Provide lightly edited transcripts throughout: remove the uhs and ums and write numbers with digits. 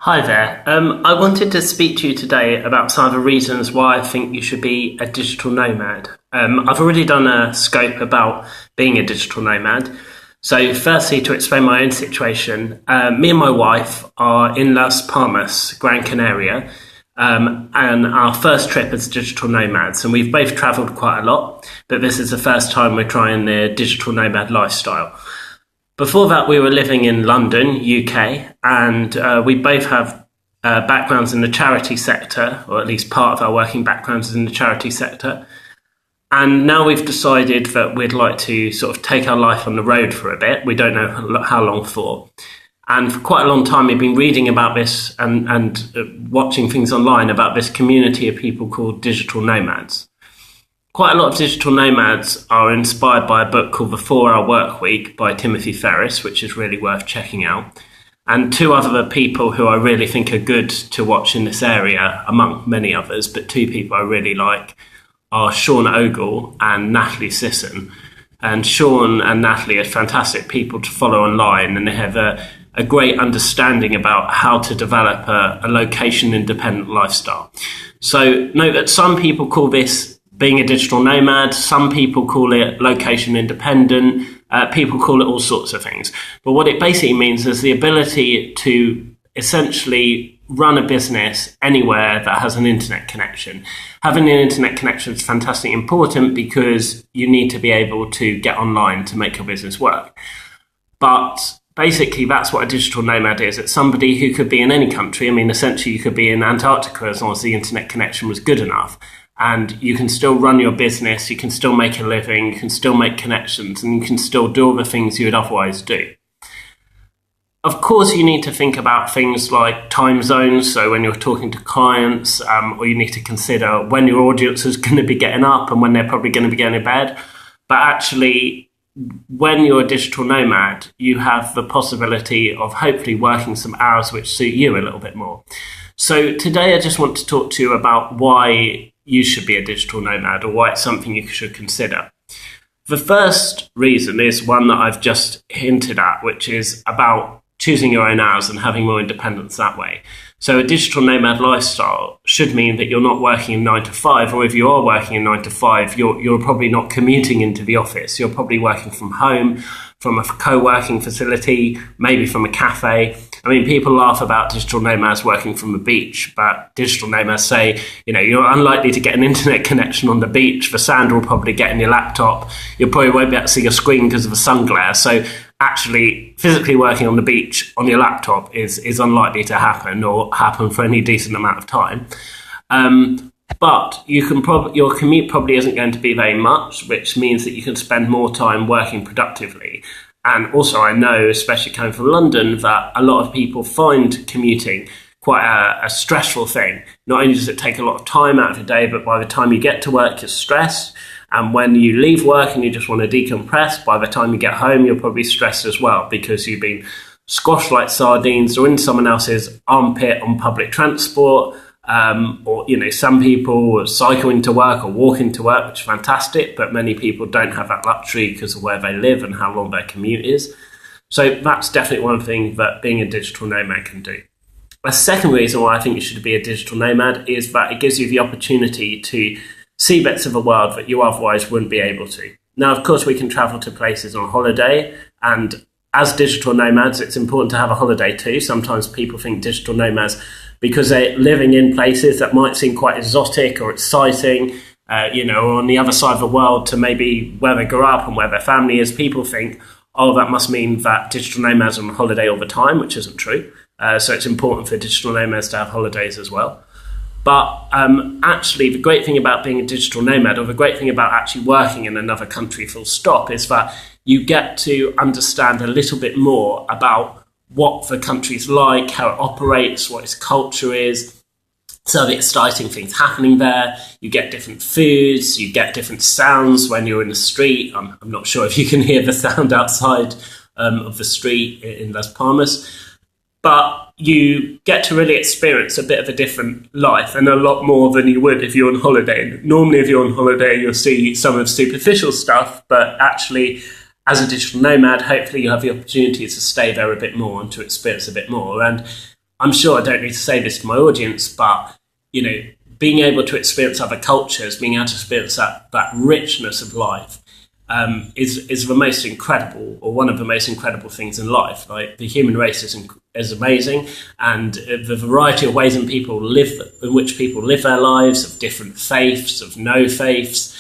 Hi there. I wanted to speak to you today about some of the reasons why I think you should be a digital nomad. I've already done a scope about being a digital nomad. So, firstly, to explain my own situation, me and my wife are in Las Palmas, Gran Canaria, and our first trip as digital nomads. And we've both travelled quite a lot, but this is the first time we're trying the digital nomad lifestyle. Before that, we were living in London, UK, and we both have backgrounds in the charity sector, or at least part of our working backgrounds is in the charity sector. And now we've decided that we'd like to sort of take our life on the road for a bit. We don't know how long for. And for quite a long time, we've been reading about this and watching things online about this community of people called digital nomads. Quite a lot of digital nomads are inspired by a book called The 4 Hour Work Week by Timothy Ferriss, which is really worth checking out. And two other people who I really think are good to watch in this area, among many others, but two people I really like are Sean Ogle and Natalie Sisson. And Sean and Natalie are fantastic people to follow online, and they have a great understanding about how to develop a location-independent lifestyle. So note that some people call this being a digital nomad, some people call it location independent, people call it all sorts of things. But what it basically means is the ability to essentially run a business anywhere that has an internet connection. Having an internet connection is fantastically important because you need to be able to get online to make your business work. But basically, that's what a digital nomad is. It's somebody who could be in any country. I mean, essentially, you could be in Antarctica as long as the internet connection was good enough. And you can still run your business, you can still make a living, you can still make connections, and you can still do all the things you would otherwise do. Of course, you need to think about things like time zones. So when you're talking to clients, or you need to consider when your audience is going to be getting up and when they're probably going to be going to bed. But actually, when you're a digital nomad, you have the possibility of hopefully working some hours which suit you a little bit more. So today I just want to talk to you about why you should be a digital nomad, or why it's something you should consider. The first reason is one that I've just hinted at, which is about choosing your own hours and having more independence that way. So a digital nomad lifestyle should mean that you're not working in 9 to 5, or if you are working in 9 to 5, you're probably not commuting into the office. You're probably working from home, from a co-working facility, maybe from a cafe. I mean, people laugh about digital nomads working from the beach, but digital nomads say, you're unlikely to get an internet connection on the beach. The sand will probably get in your laptop. You probably won't be able to see your screen because of the sun glare. So actually, physically working on the beach on your laptop is unlikely to happen, or happen for any decent amount of time. But your commute probably isn't going to be very much, which means that you can spend more time working productively. And also, I know, especially coming from London, that a lot of people find commuting quite a stressful thing. Not only does it take a lot of time out of your day, but by the time you get to work, you're stressed. And when you leave work and you just want to decompress, by the time you get home, you're probably stressed as well because you've been squashed like sardines or in someone else's armpit on public transport. Or some people cycling to work or walking to work, which is fantastic, but many people don't have that luxury because of where they live and how long their commute is. So that's definitely one thing that being a digital nomad can do. A second reason why I think you should be a digital nomad is that it gives you the opportunity to see bits of the world that you otherwise wouldn't be able to. Now, of course, we can travel to places on holiday, and as digital nomads, it's important to have a holiday too. Sometimes people think digital nomads, because they're living in places that might seem quite exotic or exciting, or on the other side of the world to maybe where they grew up and where their family is, people think, oh, that must mean that digital nomads are on holiday all the time, which isn't true. So it's important for digital nomads to have holidays as well. But actually, the great thing about being a digital nomad, or the great thing about actually working in another country full stop, is that you get to understand a little bit more about what the country's like, how it operates, what its culture is. So the exciting things happening there. You get different foods, you get different sounds when you're in the street. I'm not sure if you can hear the sound outside of the street in Las Palmas. But you get to really experience a bit of a different life, and a lot more than you would if you're on holiday. Normally, if you're on holiday, you'll see some of the superficial stuff, but actually, as a digital nomad, hopefully you have the opportunity to stay there a bit more and to experience a bit more. And I'm sure I don't need to say this to my audience, but, being able to experience other cultures, being able to experience that richness of life, is the most incredible, or one of the most incredible things in life. Like, the human race is amazing, and the variety of ways in which people live their lives, of different faiths, of no faiths,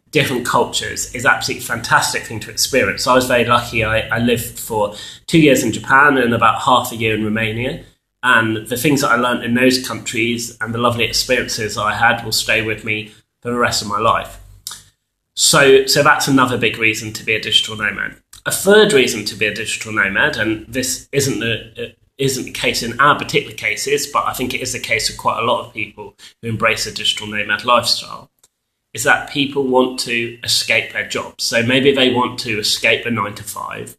different cultures, is absolutely fantastic thing to experience. So I was very lucky. I lived for 2 years in Japan and about half a year in Romania. And the things that I learned in those countries and the lovely experiences I had will stay with me for the rest of my life. So that's another big reason to be a digital nomad. A third reason to be a digital nomad, and this isn't the case in our particular cases, but I think it is the case of quite a lot of people who embrace a digital nomad lifestyle, is that people want to escape their jobs. So maybe they want to escape a 9 to 5,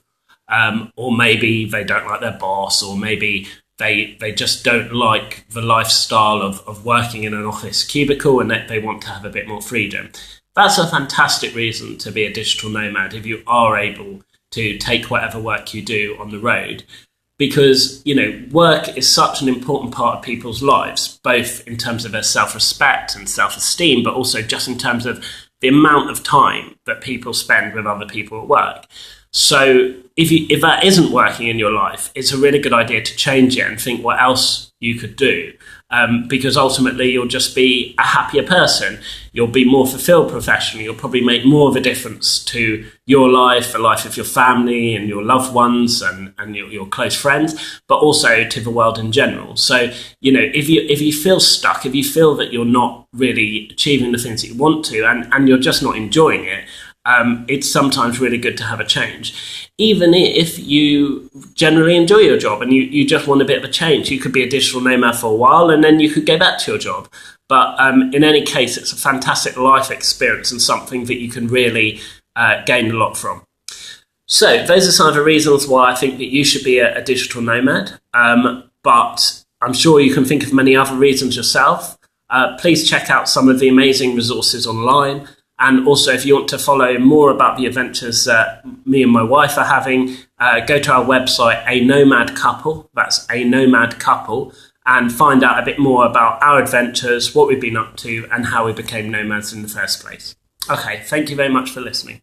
or maybe they don't like their boss, or maybe they just don't like the lifestyle of working in an office cubicle, and that they want to have a bit more freedom. That's a fantastic reason to be a digital nomad if you are able to take whatever work you do on the road. Because, work is such an important part of people's lives, both in terms of their self-respect and self-esteem, but also just in terms of the amount of time that people spend with other people at work. So if that isn't working in your life, it's a really good idea to change it and think what else you could do. Because ultimately you'll just be a happier person. You'll be more fulfilled professionally. You'll probably make more of a difference to your life, the life of your family and your loved ones and your close friends, but also to the world in general. So, if you feel stuck, if you feel that you're not really achieving the things that you want to, and you're just not enjoying it, it's sometimes really good to have a change. Even if you generally enjoy your job and you just want a bit of a change, you could be a digital nomad for a while and then you could go back to your job. But in any case, it's a fantastic life experience and something that you can really gain a lot from. So those are some of the reasons why I think that you should be a digital nomad. But I'm sure you can think of many other reasons yourself. Please check out some of the amazing resources online. And also, if you want to follow more about the adventures that me and my wife are having, go to our website, A Nomad Couple, that's A Nomad Couple, and find out a bit more about our adventures, what we've been up to, and how we became nomads in the first place. Okay, thank you very much for listening.